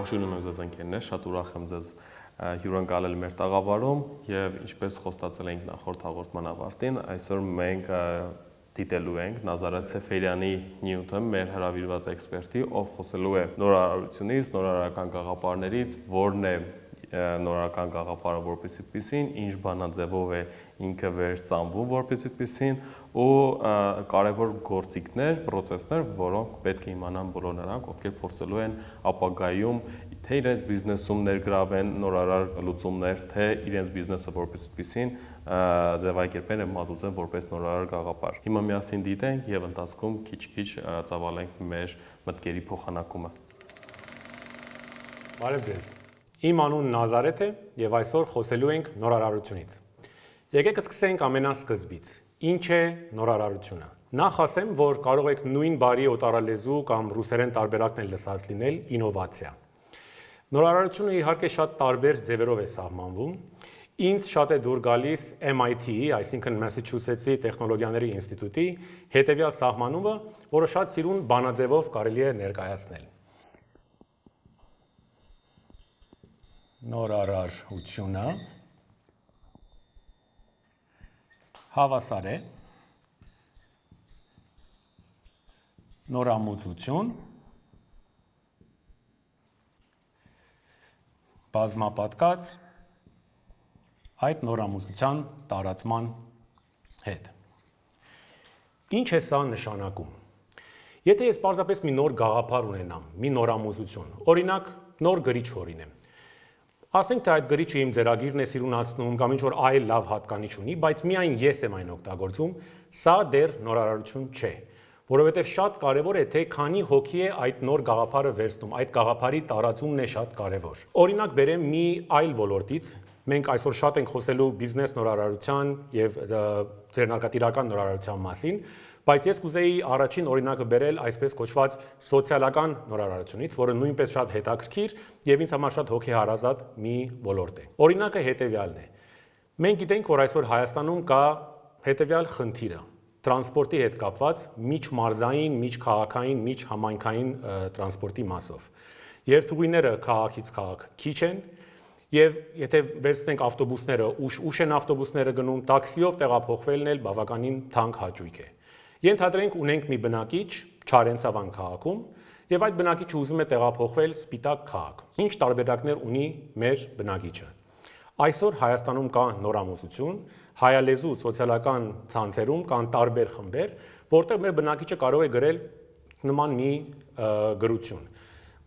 Ողջունում եմ ձեզ ընկերներ, շատ ուրախ եմ ձեզ հյուրընկալել մեր տաղավարում եւ ինչպես խոստացել էինք նախորդ հաղորդման ավարտին, այսօր մենք դիտելու ենք Նազարեթ Սեֆերյանի նյութը, մեր հրավիրված էքսպերտի, ով խոսելու է նորարարությունից, նորարարական գաղափարներից, որն է նորարարական գաղափարը որպես այդպեսին, ինչ բանաձևով է ինքը վերծանվում որպես այդպեսին ու կարևոր գործիքներ, process-ներ, որոնք պետք է իմանան բոլոր նրանք, ովքեր փորձելու են ապագայում թե իրենց բիզնեսում ներգրավեն նորարար լուծումներ, թե իրենց բիզնեսը որպես այդպեսին ձևակերպեն եւ մատուցեն որպես նորարար գաղափար։ Հիմա միասին դիտենք եւ ընթացքում քիչ-քիչ ծավալենք մեր մտքերի փոխանակումը։ Բարև ձեզ։ Իմ անունն Նազարեթ է եւ այսօր խոսելու ենք նորարարությունից։ Եկեք սկսենք ամենասկզբից։ Ինչ է նորարարությունը։ Նախ ասեմ, որ կարող եք նույն բարի օտարալեզու կամ ռուսերեն տարբերակն էլ լսած լինել ինովացիա։ Նորարարությունը իհարկե շատ տարբեր ձևերով է սահմանվում։ Ինձ շատ է դուր գալիս MIT-ի, այսինքն Մասաչուսեթսի տեխնոլոգիաների ինստիտուտի հետևյալ սահմանումը, որը շատ սիրուն բանաձևով կարելի է ներկայացնել։ Նորարարությունը հավասար է նորամուծություն բազմապատկած այդ նորամուծության տարածման հետ։ Ինչ է սա նշանակում։ Եթե ես պարզապես մի նոր գաղափար ունենամ, մի նորամուծություն, օրինակ նոր գրիչ հորինեմ, ասենք թե այդ գրիչը իմ ձեռագիրն է սիրունացնում կամ ինչ-որ այլ լավ հատկանիշ ունի, բայց միայն ես եմ այն օգտագործում, սա դեռ նորարարություն չէ, որովհետև շատ կարևոր է, թե քանի հոգի է այդ նոր գաղափարը վերցնում, այդ գաղափարի տարածումն է շատ կարևոր։ Օրինակ բերեմ մի այլ ոլորտից, մենք այսօր շատ ենք խոսելու բիզնես նորարարության եւ ձեռնարկատիրական նորարարության մասին, բայց ես կուզեի առաջին օրինակը բերել այսպես կոչված սոցիալական նորարարությունից, որը նույնպես շատ հետաքրքիր եւ ինձ համար շատ հոգեհարազատ մի ոլորտ է։ Օրինակը հետեւյալն է։ Մենք գիտենք, որ այսօր Հայաստանում կա հետեւյալ խնդիրը՝ տրանսպորտի հետ կապված միջմարզային, միջքաղաքային, միջհամայնքային տրանսպորտի մասով։ Երթուղիները քաղաքից քաղաք քիչ են եւ եթե վերցնենք ավտոբուսները, ուշ են ավտոբուսները գնում, տաքսիով տեղափոխվելն էլ բավականին թանկ հաճույք է։ Ենթադրենք ունենք մի բնակիչ Չարենցավան քաղաքում եւ այդ բնակիչը ուզում է տեղափոխվել Սպիտակ քաղաք։ Ինչ տարբերակներ ունի մեր բնակիչը։ Այսօր Հայաստանում կա նորամուծություն, հայալեզու սոցիալական ցանցերում կան տարբեր խմբեր, որտեղ մեր բնակիչը կարող է գրել նման մի գրություն։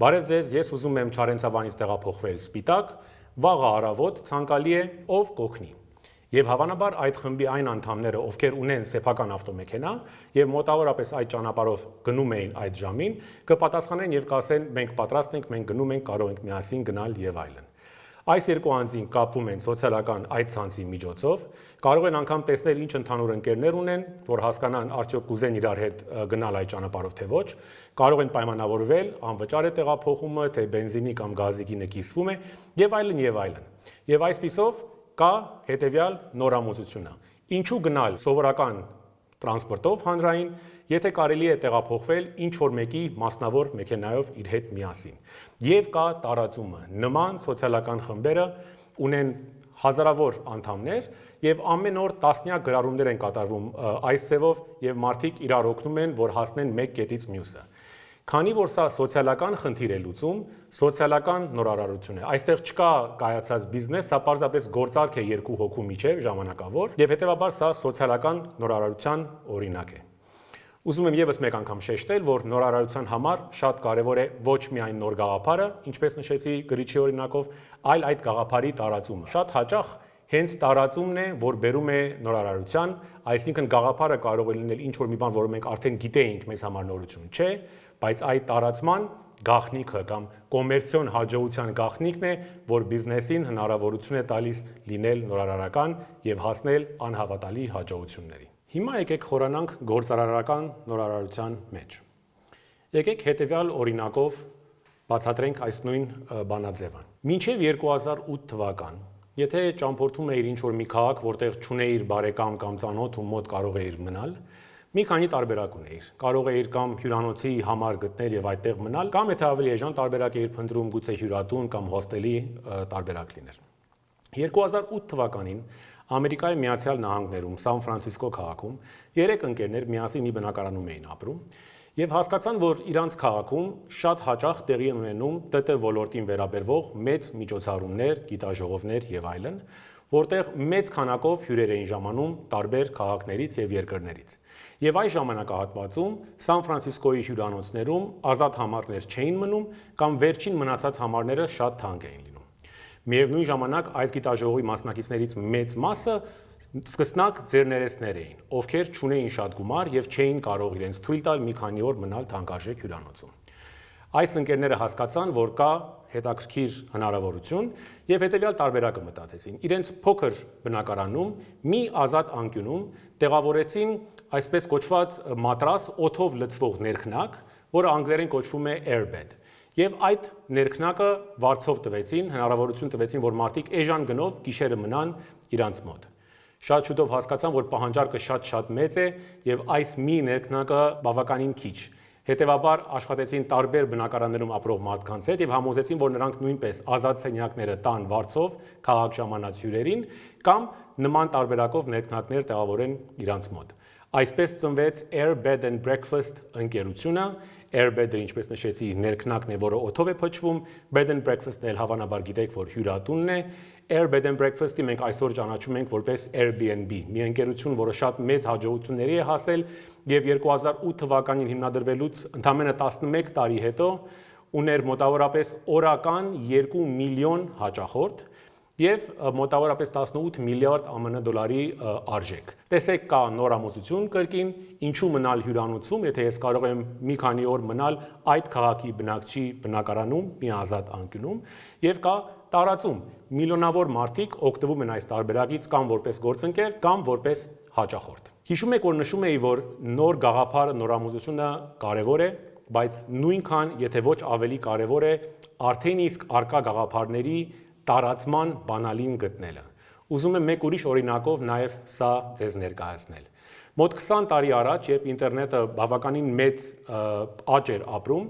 Բարև ձեզ, ես ուզում եմ Չարենցավանից տեղափոխվել Սպիտակ, վաղը առավոտ ցանկալի է ով կօգնի։ Եվ հավանաբար այդ խմբի այն անդամները, ովքեր ունեն սեփական ավտոմեքենա եւ մոտավորապես այդ ճանապարհով գնում էին այդ ժամին, կպատասխանեն եւ կասեն մենք պատրաստ ենք, մենք գնում ենք, կարող ենք միասին գնալ եւ այլն։ Այս երկու անձին կապվում են սոցիալական այդ ցանցի միջոցով, կարող են անգամ տեսնել ինչ ընդհանուր ընկերներ ունեն, որ հասկանան արդյոք կուզեն իրար հետ գնալ այդ ճանապարհով թե ոչ, կարող են պայմանավորվել, անվճար է տեղափոխումը, թե բենզինի կամ գազի գինը կիսվում է եւ այլն եւ այլն։ Եվ այսպիսով կա հետևյալ նորամուծությունը։ Ինչու գնալ սովորական տրանսպորտով հանրային, եթե կարելի է տեղափոխվել ինչ որ մեկի մասնավոր մեքենայով իր հետ միասին։ Եվ կա տարածումը։ Նման սոցիալական խմբերը ունեն հազարավոր անդամներ եւ ամեն օր տասնյակ գրառումներ են կատարվում այս ձևով եւ մարդիկ իրար օգնում են, որ հասնեն մեկ կետից մյուսը։ Քանի որ սա սոցիալական խնդիր է լուծում, սոցիալական նորարարություն է։ Այստեղ չկա կայացած բիզնես, սա պարզապես գործարք է երկու հոգու միջև ժամանակավոր եւ հետեւաբար սա սոցիալական նորարարության օրինակ է։ Ուզում եմ եւս մեկ անգամ շեշտել, որ նորարարության համար շատ կարեւոր է ոչ միայն նոր գաղափարը, ինչպես նշեցի գրիչի օրինակով, այլ այդ գաղափարի տարածումը։ Շատ հաճախ հենց տարածումն է, որ բերում է նորարարության, այսինքն գաղափարը կարող է լինել ինչ որ մի բան, որը մենք արդեն գիտեինք, մեզ համար նորություն չէ, բայց այդ տարածման գաղտնիքը կամ կոմերցիոն հաջողության գաղտնիքն է, որ բիզնեսին հնարավորություն է տալիս լինել նորարարական եւ հասնել անհավատալի հաջողությունների։ Հիմա եկեք խորանանք գործարարական նորարարության մեջ։ Եկեք հետեւյալ օրինակով բացատրենք այս նույն բանաձևը։ Մինչև 2008 թվական, եթե ճամփորդում էիր ինչ-որ մի քաղաք, որտեղ չունեիր բարեկամ կամ ծանոթ ու մոտ կարող էիր մնալ, Մի քանի տարբերակ ունեիր։ Կարող էիր կամ հյուրանոցի համար գտնել եւ այդտեղ մնալ, կամ եթե ավելի էժան տարբերակ էիր փնտրում, գուցե հյուրատուն կամ հոստելի տարբերակ լիներ։ 2008 թվականին Ամերիկայի Միացյալ Նահանգներում Սան Ֆրանցիսկո քաղաքում 3 ընկերներ միասին մի բնակարանում էին ապրում եւ հասկացան, որ իրանց քաղաքում շատ հաճախ տեղի են ունենում ՏՏ ոլորտին վերաբերվող մեծ միջոցառումներ, գիտաժողովներ եւ այլն, որտեղ մեծ քանակով հյուրեր էին ժամանում տարբեր քաղաքներից եւ երկրներից։ Եվ այս ժամանակահատվածում Սան Ֆրանցիսկոյի հյուրանոցներում ազատ համարներ չէին մնում կամ վերջին մնացած համարները շատ թանկ էին լինում։ Միևնույն ժամանակ այս գիտաժողովի մասնակիցներից մեծ մասը սկսնակ ձեռներեցներ էին, ովքեր չունեին շատ գումար եւ չէին կարող իրենց թույլ տալ մի քանի օր մնալ թանկարժեք հյուրանոցում։ Այս ընկերները հասկացան, որ կա հետաքրքիր հնարավորություն եւ հետեւյալ տարբերակը մտածեցին։ Իրենց փոքր բնակարանում մի ազատ անկյունում տեղավորեցին այսպես կոչված մատրաս օդով լցվող ներքնակ, որը անգլերեն կոչվում է airbed։ Եվ այդ ներքնակը վարձով տվեցին, հնարավորություն տվեցին, որ մարդիկ էժան գնով գիշերը մնան իրանց մոտ։ Շատ շուտով հասկացան, որ պահանջարկը շատ մեծ է եւ այս մի ներքնակը բավականին քիչ։ Հետևաբար աշխատեցին տարբեր բնակարաններում ապրող մարդկանց հետ եւ համոզեցին, որ նրանք նույնպես ազատ սենյակները տան վարձով քաղաք ժամանած հյուրերին կամ նման տարբերակով ներքնակներ տեղավորեն իրանց մոտ։ Այսպես ծնվեց Air Bed and Breakfast ընկերությունը։ Airbed-ը, ինչպես նշեցի, ներքնակն է, որը օդով է փչվում, Bed and Breakfast-ն էլ հավանաբար գիտեք, որ հյուրատունն է։ Air Bed and Breakfast-ը մենք այսօր ճանաչում ենք որպես Airbnb, մի ընկերություն, որը շատ մեծ հաջողությունների է հասել եւ 2008 թվականին հիմնադրվելուց ընդամենը 11 տարի հետո ուներ մոտավորապես օրական 2 միլիոն հաճախորդ եւ մոտավորապես 18 միլիարդ ԱՄՆ դոլարի արժեք։ Տեսեք, կա նորամուծություն կրկին, ինչու մնալ հյուրանոցում, եթե ես կարող եմ մի քանի օր մնալ այդ քաղաքի բնակչի բնակարանում, մի ազատ անկյունում, եւ կա տարածում։ Միլիոնավոր մարդիկ օգտվում են այս տարբերակից կամ որպես գործընկեր, կամ որպես հաճախորդ։ Հիշում եք, որ նշում էի, որ նոր գաղափարը, նորամուծությունը կարևոր է, բայց նույնքան, եթե ոչ ավելի կարևոր է, արդեն իսկ արկա գաղափարների տարածման բանալին գտնելը։ Ուզում եմ մեկ ուրիշ օրինակով նաև սա ձեզ ներկայացնել։ Մոտ 20 տարի առաջ, երբ ինտերնետը բավականին մեծ աճ էր ապրում,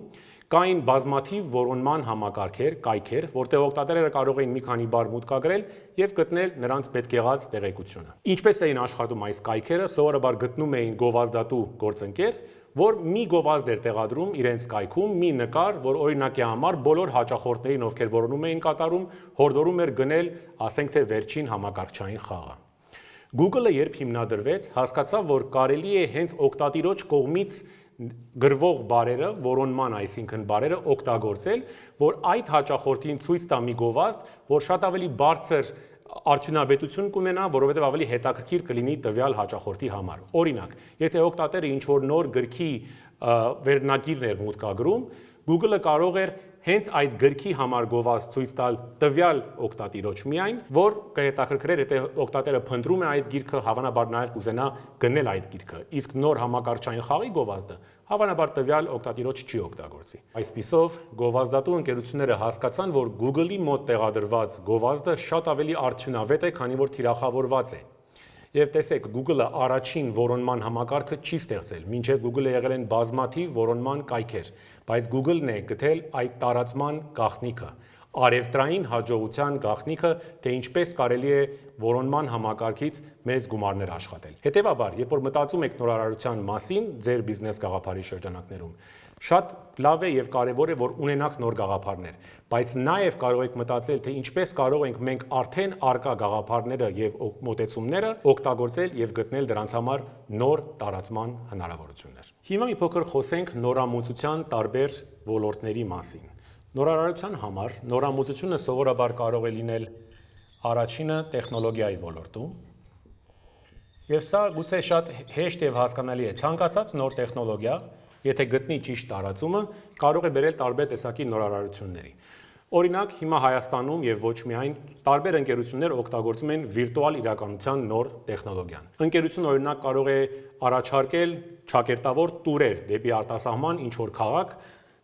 կային բազմաթիվ որոնման համակարգեր, կայքեր, որտեղ օգտատերերը կարող էին մի քանի բառ մուտքագրել եւ գտնել նրանց պետք եղած տեղեկությունը։ Ինչպես էին աշխատում այս կայքերը, սովորաբար գտնում էին գովազդատու գործընկեր, որ մի գովազդ էր տեղադրում իրենց կայքում, մի նկար, որ օրինակի համար բոլոր հաճախորդներին, ովքեր որոնում էին կատարում, հորդորում էր գնել, ասենք թե վերջին համակարգչային խաղը։ Google-ը երբ հիմնադրվեց, հասկացավ, որ կարելի է հենց օգտատիրոջ կողմից գրվող բարերը, որոնման, այսինքն բարերը օգտագործել, որ այդ հաճախորդին ցույց տա մի գովազդ, որ շատ ավելի բարձր արդյունավետություն կունենա, որովհետև ավելի հետաքրքիր կլինի տվյալ հաճախորդի համար։ Օրինակ, եթե օգտատերը ինչ-որ նոր գրքի վերնագիրն էր մուտքագրում, Google-ը կարող էր հենց այդ գրքի համար գովազդ ցույց տալ տվյալ օգտատիրոջ միայն, որ կհետաքրքրեր, եթե օգտատերը փնտրում է այդ գիրքը, հավանաբար նաև կուզենա գնել այդ գիրքը։ Իսկ նոր համակարգչային խաղի գովազդը հավանաբար տվյալ օգտատիրոջ չի օգտագործի։ Այսպիսով, գովազդատու ընկերությունները հասկացան, որ Google-ի մոտ տեղադրված գովազդը շատ ավելի արդյունավետ է, քանի որ թիրախավորված է։ Եվ տեսեք, Google-ը առաջին որոնման համակարգը չի ստեղծել, մինչև Google-ը եղել են բազմաթիվ որոնման կայքեր, բայց Google-ն է գտել այդ տարածման գաղտնիքը, արևտրային հաջողության գաղտնիքը, թե ինչպես կարելի է որոնման համակարգից մեծ գումարներ աշխատել։ Հետևաբար, երբ որ մտածում եք նորարարության մասին ձեր բիզնես գաղափարի շրջանակներում, շատ լավ է եւ կարեւոր է, որ ունենաք նոր գաղափարներ, բայց նաեւ կարող եք մտածել, թե ինչպես կարող ենք մենք արդեն արկա գաղափարները եւ մոտեցումները օգտագործել եւ գտնել դրանց համար նոր տարածման հնարավորություններ։ Հիմա մի փոքր խոսենք նորամուծության տարբեր ոլորտների մասին։ Նորարարության համար նորամուծությունը սովորաբար կարող է լինել առաջինը տեխնոլոգիայի ոլորտում։ Եվ սա գուցե շատ հեշտ եւ հասկանալի է։ Ցանկացած նոր տեխնոլոգիա, եթե գտնի ճիշտ տարածումը, կարող է բերել տարբեր տեսակի նորարարությունների։ Օրինակ, հիմա Հայաստանում եւ ոչ միայն տարբեր ընկերություններ օգտագործում են վիրտուալ իրականության նոր տեխնոլոգիան։ Ընկերությունը օրինակ կարող է առաջարկել ճակերտավոր տուրեր դեպի արտասահման ինչ-որ քաղաք,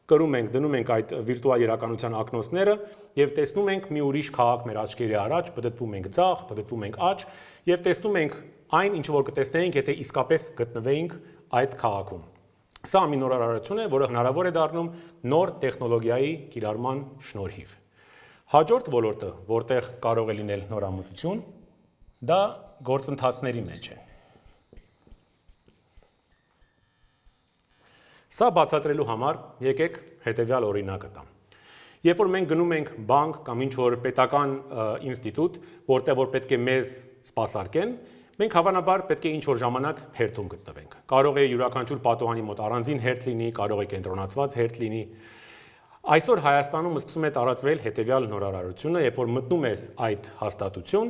կրում ենք, դնում ենք այդ վիրտուալ իրականության ակնոցները եւ տեսնում ենք մի ուրիշ քաղաք մեր աչքերի առաջ, պտտվում ենք ձախ, պտտվում ենք աջ եւ տեսնում ենք այն, ինչ որ կտեսնեինք, եթե իսկապես գտնվեինք այդ քաղաքում։ Սա մի նոր արարություն է, որը հնարավոր է դառնում նոր տեխնոլոգիայի կիրառման շնորհիվ։ Հաջորդ ոլորտը, որտեղ կարող է լինել նորամուծություն, դա գործընթացների մեջ է։ Սա բացատրելու համար եկեք հետևյալ օրինակը տամ։ Երբ որ մենք գնում ենք բանկ կամ ինչ-որ պետական ինստիտուտ, որտեղ որ պետք է մեզ սպասարկեն, մենք հավանաբար պետք է ինչ-որ ժամանակ հերթում գտնվենք։ Կարող է յուրաքանչյուր պատուհանի մոտ առանձին հերթ լինի, կարող է կենտրոնացված հերթ լինի։ Այսօր Հայաստանում սկսում է տարածվել հետևյալ նորարարությունը, երբ որ մտնում ես այդ հաստատություն,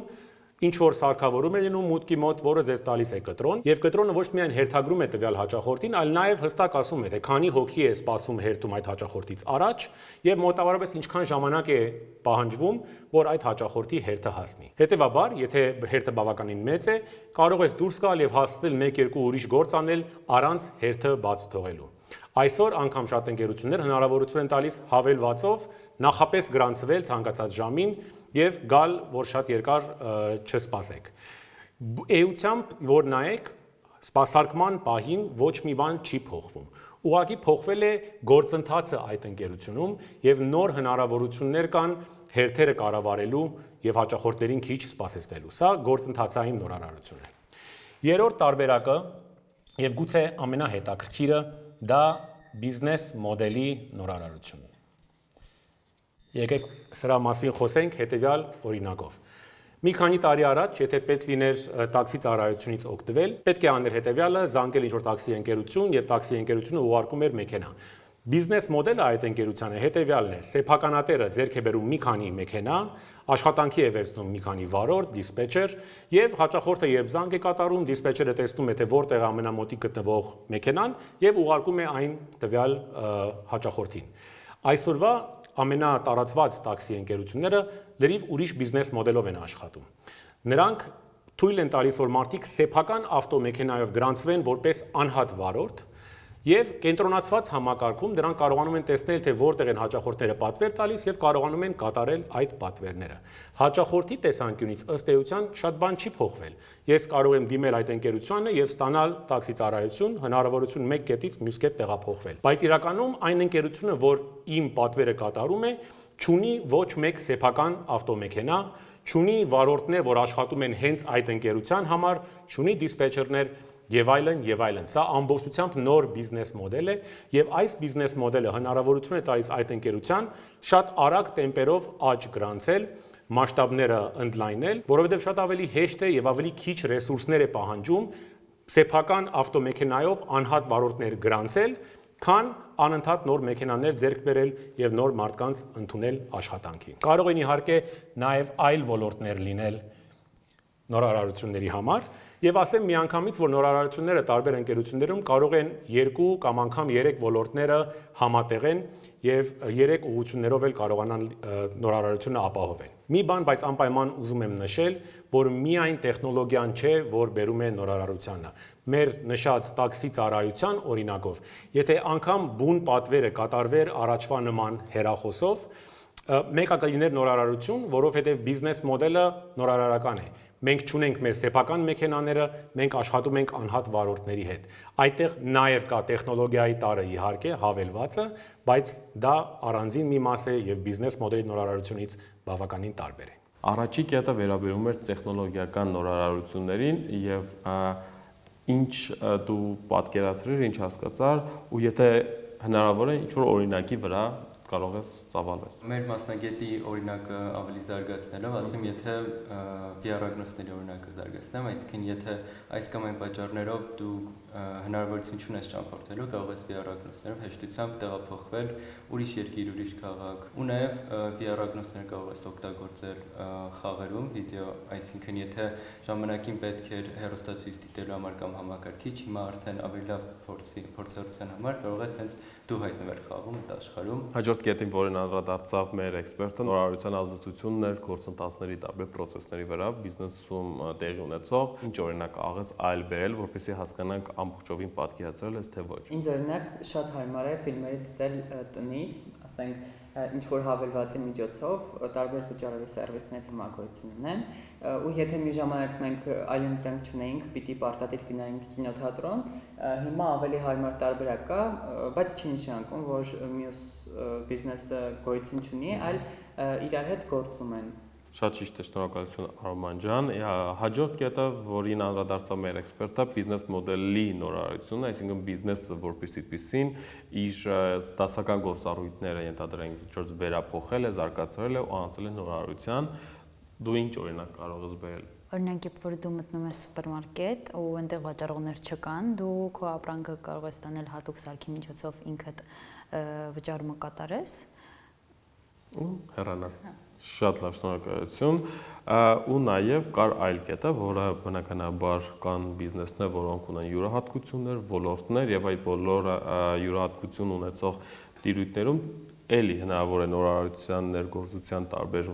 ինչ որ սարքավորում է լինում մուտքի մոտ, որը ձեզ տալիս է կտրոն, եւ կտրոնը ոչ միայն հերթագրում է տվյալ հաճախորդին, այլ նաեւ հստակ ասում է, թե քանի հոգի է սպասում հերթում այդ հաճախորդից առաջ եւ մոտավորապես ինչքան ժամանակ է պահանջվում, որ այդ հաճախորդի հերթը հասնի։ Հետևաբար, եթե հերթը բավականին մեծ է, կարող ես դուրս գալ եւ հասնել 1-2 ուրիշ գործ անել առանց հերթը բաց թողելու։ Այսօր անգամ շատ ընկերություններ հնարավորություն են տալիս հավելվածով նախապես գրանցվել ցանկացած ժամին եւ գալ, որ շատ երկար չսպասեք։ Էությամբ, որ նայեք, սպասարկման պահին ոչ մի բան չի փոխվում։ Ուղղակի փոխվել է գործընթացը այդ ընկերությունում եւ նոր հնարավորություններ կան հերթերը կառավարելու եւ հաճախորդներին քիչ սպասեցնելու։ Սա գործընթացային նորարարություն է։ Երրորդ տարբերակը եւ գուցե ամենահետաքրքիրը դա բիզնես մոդելի նորարարությունն է։ Եկեք սրա մասին խոսենք հետևյալ օրինակով։ Մի քանի տարի առաջ, եթե պետք լիներ տաքսի ծառայությունից օգտվել, պետք է աներ հետևյալը, զանգել ինչ-որ տաքսի ընկերություն եւ տաքսի ընկերությունը ուղարկում էր մեքենա։ Բիզնես մոդելը այդ ընկերությանը հետևյալն էր. սեփականատերը ձեռք է բերում մի քանի մեքենա, աշխատանքի է վերցնում մի քանի վարորդ, դիսպեչեր եւ հաճախորդը երբ զանգ է կատարում, դիսպեչերը տեսնում է թե որտեղ է ամենամոտիկ գտնվող մեքենան եւ ուղարկում է այն տվյալ հաճախորդին։ Այսօրվա ամենատարածված տաքսի ընկերությունները լրիվ ուրիշ բիզնես մոդելով են աշխատում։ Նրանք թույլ են տալիս, որ մարդիկ սեփական ավտոմեքենայով գրանցվեն որպես անհատ վարորդ եւ կենտրոնացված համակարգում դրանք կարողանում են տեսնել, թե որտեղ են հաճախորդները պատվեր տալիս եւ կարողանում են կատարել այդ պատվերները։ Հաճախորդի տեսանկյունից ըստ էության շատ բան չի փոխվել։ Ես կարող եմ դիմել այդ ընկերությանը եւ ստանալ տաքսի ծառայություն, հնարավորություն մեկ կետից մյուս կետ տեղափոխվել։ Բայց իրականում այն ընկերությունը, որ իմ պատվերը կատարում է, չունի ոչ մեկ սեփական ավտոմեքենա, չունի վարորդներ, որ աշխատում են հենց այդ ընկերության համար, չունի դիսպեչերներ եւ այլն եւ այլն։ Սա ամբողջությամբ նոր բիզնես մոդել է եւ այս բիզնես մոդելը հնարավորություն է տալիս այդ ընկերության շատ արագ տեմպերով աճ գրանցել, մասշտաբները ընդլայնել, որովհետեւ շատ ավելի հեշտ է եւ ավելի քիչ ռեսուրսներ է պահանջում սեփական ավտոմեքենայով անհատ վարորդներ գրանցել, քան անընդհատ նոր մեքենաներ ձեռք բերել եւ նոր մարդկանց ընդունել աշխատանքի։ Կարող են իհարկե նաեւ այլ ոլորտներ լինել նորարարությունների համար եւ ասեմ միանգամից, որ նորարարությունները տարբեր ընկերություններում կարող են 2 կամ անգամ 3 ոլորտները համատեղեն եւ 3 ուղղություններով էլ կարողանան նորարարությունը ապահովել։ Մի բան, բայց անպայման ուզում եմ նշել, որ միայն տեխնոլոգիան չէ, որ բերում է նորարարությանը։ Մեր նշած տաքսի ծառայության օրինակով, եթե անգամ բուն պատվերը կատարվեր առաջվա նման հեռախոսով, մեկը կլիներ նորարարություն, որովհետեւ բիզնես մոդելը նորարարական է։ Մենք չունենք մեր սեփական մեքենաները, մենք աշխատում ենք անհատ վարորդների հետ։ Այդտեղ նաև կա տեխնոլոգիայի տարը իհարկե, հավելվածը, բայց դա առանձին մի մաս է եւ բիզնես մոդելի նորարարությունից բավականին տարբեր է։ Առաջի կետը վերաբերում էր տեխնոլոգիական նորարարություններին եւ ինչ դու պատկերացրիր, ինչ հասկացար, ու եթե հնարավոր է ինչ-որ օրինակի վրա կարող ես ծավալել։ Մեր մասնագետի օրինակը ավելի զարգացնելով, ասեմ, եթե VR-ագնոցների օրինակը զարգացնեմ, այսինքն եթե այս կամ այն պատճառներով դու հնարավորություն չունես ճամփորդելու, կարող ես VR-ագնոցներով հեշտությամբ տեղափոխվել ուրիշ երկիր, ուրիշ քաղաք, ու նաև VR-ագնոցները կարող ես օգտագործել խաղերում, վիդեո, այսինքն եթե ժամանակին պետք էր հեռուստացույց դիտելու համար կամ համակարգիչ, հիմա արդեն ավելի լավ փորձառության համար կարող ես հենց դու հայտնվել խաղում, աշխարհում։ Հաջորդ կետին, որին անդրադարձավ մեր էքսպերտը, նորարարության ազդեցությունն էր գործընթացների տարբեր process-ների վրա, բիզնեսում տեղի ունեցող, ինչ օրինակ աղեց այլ բերել, որպեսզի հասկանանք ամբողջովին պատկերացրել ես, թե ոչ։ Ինձ օրինակ շատ հարմար է ֆիլմերը դիտել տնից, ասենք ինչ որ հավելվածի միջոցով տարբեր վճարովի սերվիսներ համագործություն ունեն, ու եթե մի ժամանակ մենք այլընտրանք չունեինք, պիտի պարտադիր գնայինք կինոթատրոն, հիմա ավելի հարմար տարբերակ կա, բայց չի նշանակում, որ մյուս բիզնեսը գոյություն չունի, այլ իրար հետ գործում են։ Շատ ճիշտ է, շնորհակալություն Արման ջան։ Հաջորդ կետը, որին անդրադարձավ մեր էքսպերտը, բիզնես մոդելի նորարարությունն է, այսինքն բիզնեսը որպեսզի պիսին իր դասական գործառույթները ենթադրենք, որ վերափոխել է, զարգացրել է ու անցել է նորարարության, դու ինչ օրինակ կարող ես բերել։ Օրինակ, երբ որ դու մտնում ես սուպերմարկետ ու այնտեղ վաճառողներ չկան, դու քո ապրանքը կարող ես տանել հատուկ սարքի միջոցով ինքդ վճարումը կատարես ու հեռանաս։ Շատ լավ, շնորհակալություն։ Ու նաև կար այլ կետը, որը բնականաբար կան բիզնեսներ, որոնք ունեն յուրահատկություններ, ոլորտներ եւ այդ բոլոր յուրահատկություն ունեցող տիրույթներում էլի հնարավոր է նորարարության ներգործության տարբեր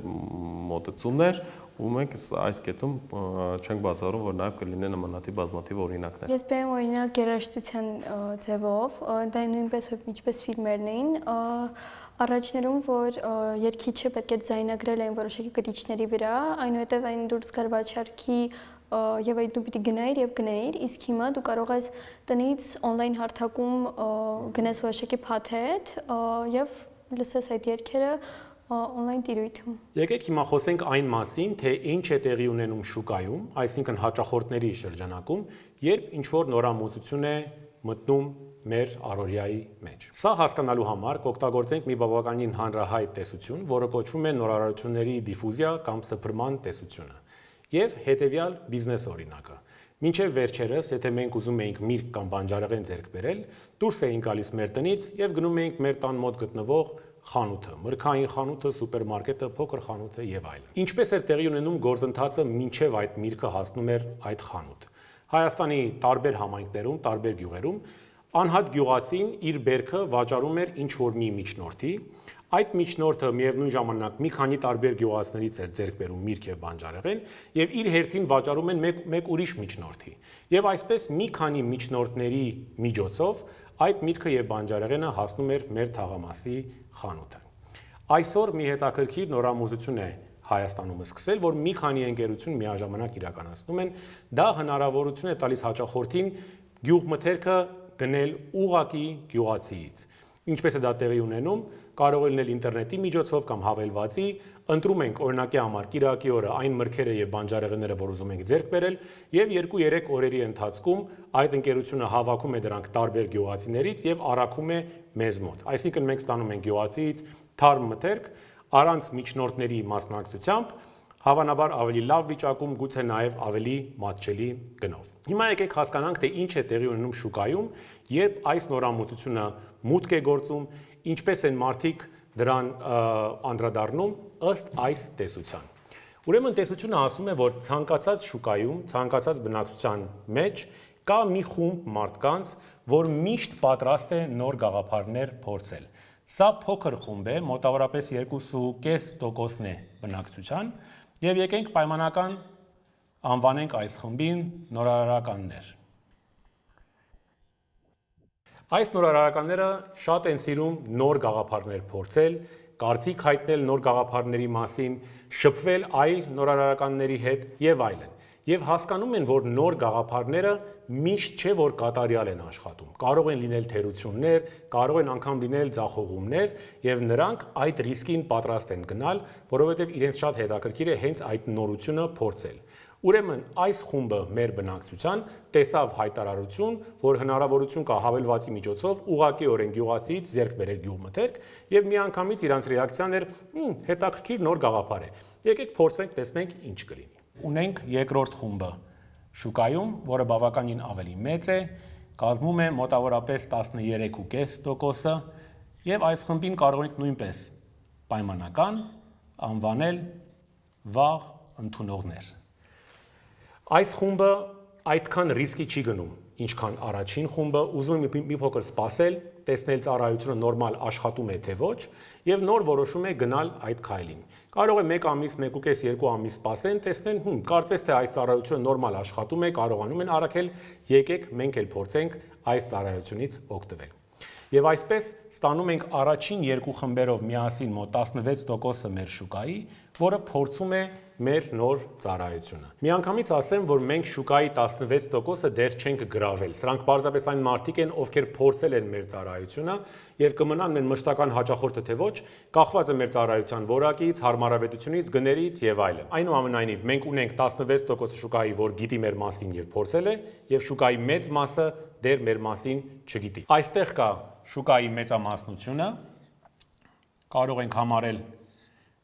մոտեցումներ, ու մենք այս կետում չենք բացառում, որ նաև կլինեն նմանատիպ բազմաթիվ օրինակներ։ Ես բերեմ օրինակ երաժշտության ձևով, դա նույնպես ինչպես ֆիլմերն էին, առաջներում, որ երգիչը պետք է ձայնագրել այն որոշակի կրիչների վրա, այնուհետև այն դուրս գար վաճառքի եւ այդ դու պիտի գնայիր, իսկ հիմա դու կարող ես տնից on-line հարթակում գնես որոշակի փաթեթ եւ լսես այդ երգերը on-line տիրույթում։ Եկեք հիմա խոսենք այն մասին, թե ինչ է տեղի ունենում շուկայում, այսինքն հաճախորդների շրջանակում, երբ ինչ-որ նորամուծություն է մտնում մեր առօրյայի մեջ։ Սա հասկանալու համար կօգտագործենք մի բավականին հանրահայտ տեսություն, որը կոչվում է նորարարությունների դիֆուզիա կամ սփռման տեսությունը, եւ հետեւյալ բիզնես օրինակը։ Մինչև վերջերս, եթե մենք ուզում էինք միրգ կամ բանջարեղեն ձեռք բերել, դուրս էինք գալիս մեր տնից եւ գնում էինք մեր տան մոտ գտնվող խանութը, մրգային խանութը, սուպերմարկետը, փոքր խանութը եւ այլն։ Ինչպես էր տեղի ունենում գործընթացը մինչև այդ միրգը հասնում էր այդ խանութ։ Հայաստանի տարբեր համայնքներում, տարբեր գյուղերում անհատ գյուղացին իր բերքը վաճառում էր ինչ-որ մի միջնորդի, այդ միջնորդը միևնույն ժամանակ մի քանի տարբեր գյուղացիներից էր ձեռք բերում միրգ եւ բանջարեղեն եւ իր հերթին վաճառում են մեկ ուրիշ միջնորդի։ Եվ այսպես մի քանի միջնորդների միջոցով այդ միրգը եւ բանջարեղենը հասնում էր մեր թաղամասի խանութը։ Այսօր մի հետաքրքիր նորամուծություն է Հայաստանում սկսել, որ մի քանի ընկերություն միաժամանակ իրականացնում են, դա հնարավորություն է տալիս հաճախորդին գյուղմթերքը գնել ուղակի գյուղացիից։ Ինչպես է դա տեղի ունենում, կարող է լինել ինտերնետի միջոցով կամ հավելվածի, ընտրում ենք օրինակի համար կիրակի օրը այն մրգերը եւ բանջարեղենները, որ ուզում ենք ձեռք բերել, եւ 2-3 օրերի ընթացքում այդ ընկերությունը հավաքում է դրանք տարբեր գյուղացիներից եւ առաքում է մեզ մոտ։ Այսինքն մենք ստանում ենք գյուղացիից թարմ մթերք առանց միջնորդների մասնակցությամբ, հավանաբար ավելի լավ վիճակում, գուցե նաև ավելի մատչելի գնով։ Հիմա եկեք հասկանանք, թե ինչ է տեղի ունենում շուկայում, երբ այս նորամուծությունը մուտք է գործում, ինչպես են մարդիկ դրան անդրադառնում ըստ այս տեսության։ Ուրեմն տեսությունը ասում է, որ ցանկացած շուկայում, ցանկացած բնակչության մեջ կա մի խումբ մարդկանց, որ միշտ պատրաստ է նոր գաղափարներ փորձել։ Սա փոքր խումբ է, մոտավորապես 2.5% է բնակչության, եւ եկենք պայմանական անվանենք այս խմբին նորարարականներ։ Այս նորարարականները շատ են սիրում նոր գաղափարներ փորձել, կարծիք հայտնել նոր գաղափարների մասին, շփվել այլ նորարարականների հետ եւ այլն։ Եվ հասկանում են, որ նոր գաղափարները միշտ չէ, որ կատարյալ են աշխատում։ Կարող են լինել թերություններ, կարող են անգամ լինել ձախողումներ, եւ նրանք այդ ռիսկին պատրաստ են գնալ, որովհետեւ իրենց շատ հետաքրքիր է հենց այդ նորությունը փորձել։ Ուրեմն այս խումբը մեր բնակչության տեսավ հայտարարություն, որ հնարավորություն կա հավելվածի միջոցով ուղղակիորեն գյուղացիից ձեռք բերել գյուղմթերք, եւ միանգամից իրանց ռեակցիան էր՝ հետաքրքիր նոր գաղափար է։ Եկեք փորձենք, տեսնենք ինչ կլինի։ Ունենք երկրորդ խումբը շուկայում, որը բավականին ավելի մեծ է, կազմում է մոտավորապես 13.5%, եւ այս խմբին կարող ենք նույնպես պայմանական անվանել վաղ ընդունողներ։ Այս խումբը այդքան ռիսկի չի գնում, ինչքան առաջին խումբը, ուզում է մի փոքր սպասել, տեսնել ծառայությունը նորմալ աշխատում է թե ոչ եւ նոր որոշում է գնալ այդ քայլին։ Կարող է 1 ամիս, 1.5-2 ամիս սպասեն, տեսնեն, կարծես թե այս ծառայությունը նորմալ աշխատում է, կարողանում են առաքել, եկեք մենք էլ փորձենք այս ծառայությունից օգտվել։ Եվ այսպես ստանում ենք առաջին 2 խմբերով միասին մոտ 16% մեր շուկայի, որը փորձում է մեր նոր ծառայությունը։ Միանգամից ասեմ, որ մենք շուկայի 16%-ը դեռ չենք գրավել։ Սրանք պարզապես այն մարդիկ են, ովքեր փորձել են մեր ծառայությունը եւ կմնան մեր մշտական հաճախորդը թե ոչ, կախված է մեր ծառայության որակից, հարմարավետությունից, գներից եւ այլն։ Այնուամենայնիվ, մենք ունենք 16% շուկայի, որ գիտի մեր մասին եւ փորձել է, եւ շուկայի մեծ մասը դեռ մեր մասին չգիտի։ Այստեղ կա շուկայի մեծամասնությունը, կարող ենք համարել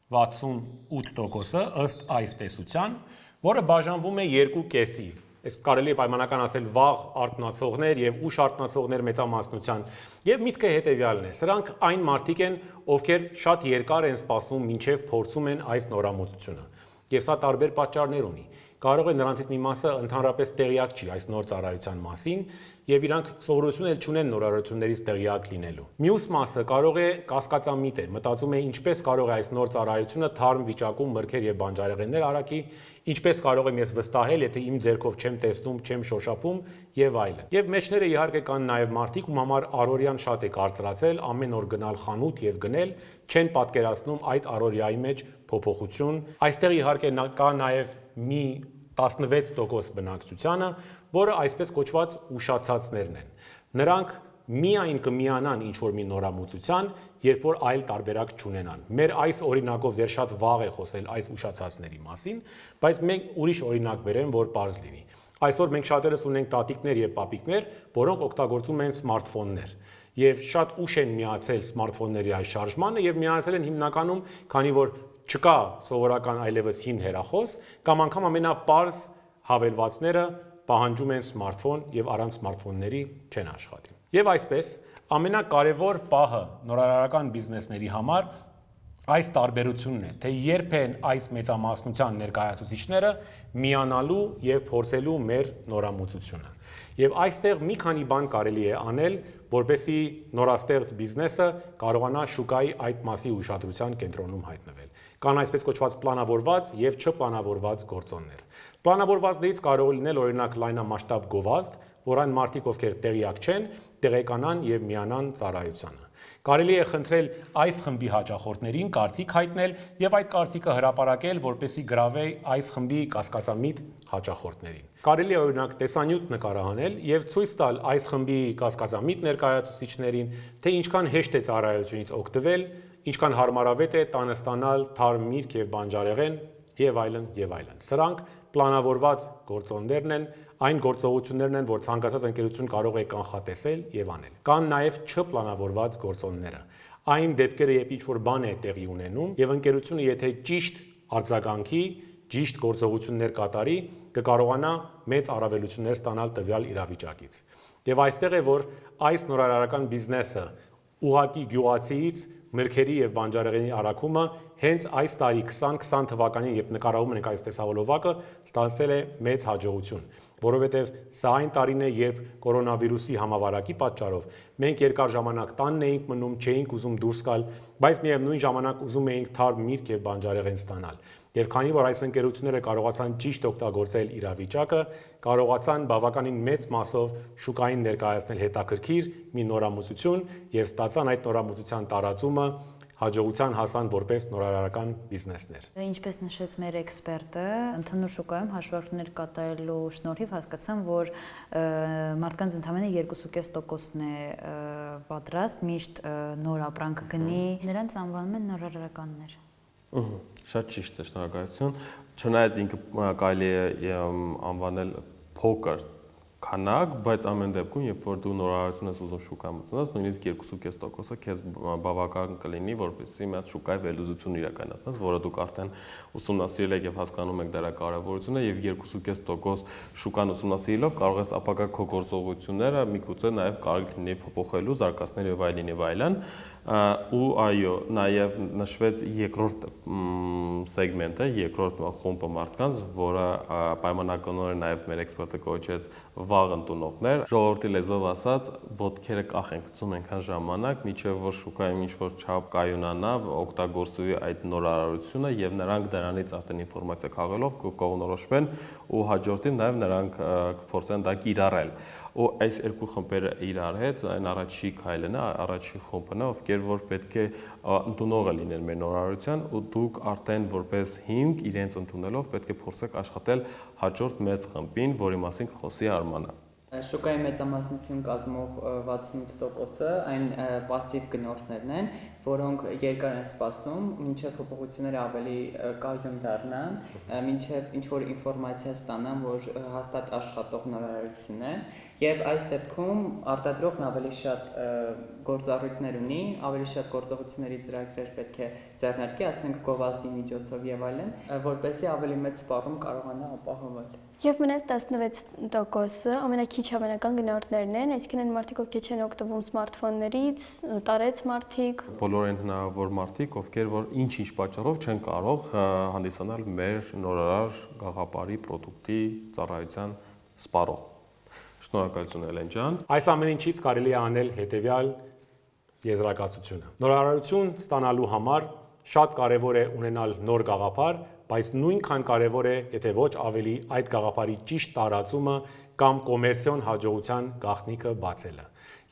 68%-ը ըստ այս տեսության, որը բաժանվում է 2/5-ի։ Այս կարելի է պայմանական ասել վաղ արթնացողներ եւ ուշ արթնացողներ մեծամասնության։ Եվ միտքը հետեւյալն է. սրանք այն մարդիկ են, ովքեր շատ երկար են սպասում, մինչեւ փորձում են այս նորամուծությունը։ Եվ սա տարբեր պատճառներ ունի։ Կարող է նրանցից մի մասը ընդհանրապես տեղյակ չի այս նոր ծառայության մասին եւ իրանք սովորություն էլ չունեն նորարարություններից տեղյակ լինելու։ Մյուս մասը կարող է կասկածամիտ է, մտածում է ինչպես կարող է այս նոր ծառայությունը թարմ վիճակում մրգեր եւ բանջարեղեններ առաքի, ինչպես կարող եմ ես վստահել, եթե իմ ձեռքով չեմ տեսնում, չեմ շոշափում եւ այլն։ Եվ մեջները իհարկե կան նաեւ մարդիկ, ում համար առօրյան շատ է կարծրացել, ամեն օր գնալ խանութ եւ գնել, չեն պատկերացնում այդ առօրյայի մեջ փոփոխություն։ Այստեղ իհարկե կա նաեւ մի 16% բնակչությանը, որը այսպես կոչված ուշացածներն են։ Նրանք միայն կմիանան ինչ-որ մի նորամուծության, երբ որ այլ տարբերակ չունենան։ Մեր այս օրինակով դեռ շատ վաղ է խոսել այս ուշացածների մասին, բայց մենք ուրիշ օրինակ բերեմ, որ պարզ լինի։ Այսօր մենք շատերս ունենք տատիկներ եւ պապիկներ, որոնք օգտագործում են սմարթֆոններ։ Եվ շատ ուշ են միացել սմարթֆոնների այս շարժմանը եւ միացել են հիմնականում, քանի որ չկա սովորական այլևս հին հեռախոս, կամ անգամ ամենապարզ հավելվածները պահանջում են սմարթֆոն եւ առանց սմարթֆոնների չեն աշխատի։ Եվ այսպես ամենակարևոր պահը նորարարական բիզնեսների համար այս տարբերությունն է, թե երբ են այս մեծամասնության ներկայացուցիչները միանալու եւ փորձելու մեր նորամուծությունը։ Եվ այստեղ մի քանի բան կարելի է անել, որպեսզի նորաստեղծ բիզնեսը կարողանա շուկայի այդ մասի ուշադրության կենտրոնում հայտնվել։ Կան այսպես կոչված պլանավորված եւ չպլանավորված գործոններ։ Պլանավորվածներից կարող է լինել օրինակ լայնամասշտաբ գովազդ, որ այն մարդիկ, ովքեր տեղյակ չեն, տեղեկանան եւ միանան ծառայությանը։ Կարելի է խնդրել այս խմբի հաճախորդներին կարծիք հայտնել եւ այդ կարծիքը հրապարակել, որպեսզի գրավե այս խմբի կասկածամիտ հաճախորդներին։ Կարելի է օրինակ տեսանյութ նկարահանել եւ ցույց տալ այս խմբի կասկածամիտ ներկայացուցիչներին, թե ինչքան հեշտ է ծառայությունից օգտվել, ինչքան հարմարավետ է տանը ստանալ թարմ միրգ եւ բանջարեղեն եւ այլն եւ այլն։ Սրանք պլանավորված գործոններն են, այն գործողություններն են, որ ցանկացած ընկերություն կարող է կանխատեսել եւ անել։ Կան նաեւ չպլանավորված գործոնները։ Այն դեպքերը, երբ ինչ-որ բան է տեղի ունենում եւ ընկերությունը եթե ճիշտ արձագանքի, ճիշտ գործողություններ կատարի, կկարողանա մեծ առավելություններ ստանալ տվյալ իրավիճակից։ Եվ այստեղ է, որ այս նորարարական բիզնեսը ուղղակի գյուղացիից մրգերի եւ բանջարեղենի առաքումը հենց այս տարի 2020 թվականին, երբ նկարահում ենք այս տեսահոլովակը, ստացել է մեծ հաջողություն, որովհետեւ սա այն տարին է, երբ կորոնավիրուսի համավարակի պատճառով մենք երկար ժամանակ տանն էինք մնում, չէինք ուզում դուրս գալ, բայց միևնույն ժամանակ ուզում էինք թարմ միրգ եւ բանջարեղեն ստանալ։ Եվ քանի որ այս ընկերությունները կարողացան ճիշտ օգտագործել իրավիճակը, կարողացան բավականին մեծ մասով շուկային ներկայացնել հետաքրքիր մի նորամուծություն եւ ստացան այդ նորամուծության տարածումը հաջողության հասան որպես նորարարական բիզնեսներ։ Ինչպես նշեց մեր էքսպերտը, ընդհանուր շուկայում հաշվարկներ կատարելու շնորհիվ հասկացան, որ մարդկանց ընդամենը 2.5%-ն է պատրաստ միշտ նոր ապրանք գնի, նրանց անվանում են նորարարականներ։ Շատ ճիշտ է, շնորհակալություն։ Չնայած ինքը կարելի է անվանել փոքր քանակ, բայց ամեն դեպքում, երբ որ դու նորարարություն ես ուզում շուկա մտցնես, նույնիսկ 2.5%-ը քեզ բավական կլինի, որպեսզի մի հատ շուկայի վերլուծություն իրականացնես, որը դուք արդեն ուսումնասիրել եք եւ հասկանում եք դրա կարեւորությունը, եւ 2.5% շուկան ուսումնասիրելով կարող ես ապագա քո գործողությունները միգուցե նաեւ կարող լինի փոփոխելու, զարգացնել եւ այլն եւ այլն։ Ու այո, նաև նշվեց երկրորդ սեգմենտը, երկրորդ խումբը մարդկանց, որը պայմանականորեն նաև մեր էքսպերտը կոչեց վաղ ընդունողներ, ժողովրդի լեզվով ասած, ոտքերը կախենք ծում այնքան ժամանակ, մինչև որ շուկայում ինչ-որ չափ կայունանա, օգտագործվի այդ նորարարությունը եւ նրանք դրանից արդեն ինֆորմացիա քաղելով կկողմնորոշվեն ու հաջորդին նաեւ նրանք կփորձեն դա կիրառել։ Ու այս երկու խմբերը իրար հետ այն առաջի քայլն է, առաջի խումբն է, ովքեր որ պետք է ընդունողը լինեն մեր նորարարության ու դուք արդեն որպես հիմք իրենց ընդունելով պետք է փորձեք աշխատել հաջորդ մեծ խմբին, որի մասին կխոսի Արմանը։ Շուկայի մեծամասնություն կազմող 68%-ը այն пассив գնորդներն են, որոնք երկար են սպասում, մինչև փոփոխությունները ավելի կայուն դառնան, մինչև ինչ-որ ինֆորմացիա ստանան, որ հաստատ աշխատող նորարարություն է, եւ այս դեպքում արտադրողն ավելի շատ գործառույթներ ունի, ավելի շատ գործողությունների ծրագրեր պետք է ձեռնարկի, ասենք գովազդի միջոցով եւ այլն, որպեսզի ավելի մեծ սպառում կարողանա ապահովել։ Եվ մնաց 16%-ը ամենաքիչ հավանական գնորդներն են, այսինքն այն մարդիկ, ովքեր չեն օգտվում սմարթֆոններից, տարեց մարդիկ։ Բոլոր այն հնարավոր մարդիկ, ովքեր որ ինչ-ինչ պատճառով չեն կարող հանդիսանալ մեր նորարար գաղափարի, պրոդուկտի, ծառայության սպառող։ Շնորհակալություն Էլեն ջան։ Այս ամեն ինչից կարելի է անել հետևյալ եզրակացությունը։ Նորարարություն ստանալու համար շատ կարևոր է ունենալ նոր գաղափար, բայց նույնքան կարևոր է, եթե ոչ ավելի, այդ գաղափարի ճիշտ տարածումը կամ կոմերցիոն հաջողության գաղտնիքը բացելը։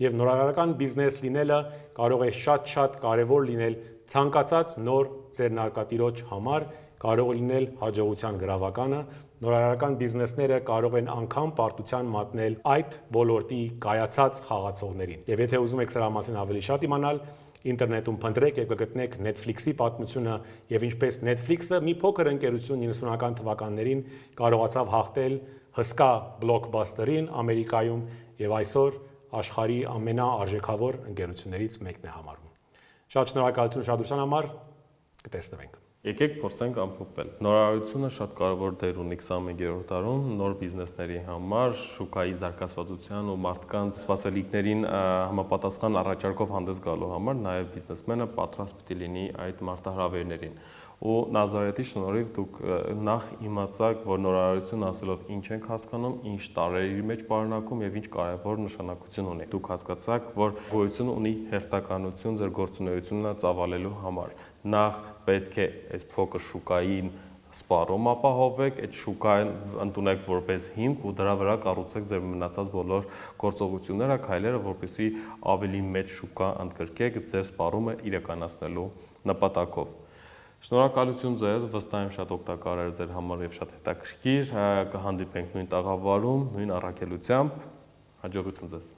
Եվ նորարարական բիզնես լինելը կարող է շատ կարևոր լինել ցանկացած նոր ձեռնարկատիրոջ համար, կարող է լինել հաջողության գրավականը, նորարարական բիզնեսները կարող են անգամ պարտության մատնել այդ ոլորտի կայացած խաղացողներին։ Եվ եթե ուզում եք սրա մասին ավելի շատ իմանալ, ինտերնետում փնտրեք եւ կգտնեք Netflix-ի պատմությունը եւ ինչպես Netflix-ը մի փոքր ընկերություն 90-ական թվականներին կարողացավ հաղթել հսկա բլոկբասթերին Ամերիկայում եւ այսօր աշխարհի ամենաարժեքավոր ընկերություններից մեկն է համարվում։ Շատ շնորհակալություն ուշադրության համար, կտեսնվենք։ Եկեք փորձենք ամփոփել։ Նորարարությունը շատ կարևոր դեր ունի 21-րդ դարում նոր բիզնեսների համար, շուկայի զարգացվածության ու մարդկանց սպասելիքներին համապատասխան առաջարկով հանդես գալու համար, նաև բիզնեսմենը պատրաստ պիտի լինի այդ մարտահրավերներին։ Ու Նազարեթի շնորհիվ դուք նախ իմացաք, որ նորարարություն ասելով ինչ ենք հասկանում, ինչ տարերի մեջ պարունակում եւ ինչ կարևոր նշանակություն ունի։ Դուք հասկացաք, որ գոյություն ունի հերթականություն ձեր գործունեությունը ծավալելու համար։ Նախ պետք է այս փոքր շուկային սպառում ապահովեք, այդ շուկան ընդունեք որպես հիմք ու դրա վրա կառուցեք ձեր մնացած բոլոր գործողությունները, քայլերը, որպեսզի ավելի մեծ շուկա ընդգրկեք ձեր սպառումը իրականացնելու նպատակով։ Շնորհակալություն ձեզ, վստահ եմ շատ օգտակար էր ձեր համար եւ շատ հետաքրքիր, կհանդիպենք նույն տաղավարում, նույն առաքելությամբ, հաջողություն ձեզ։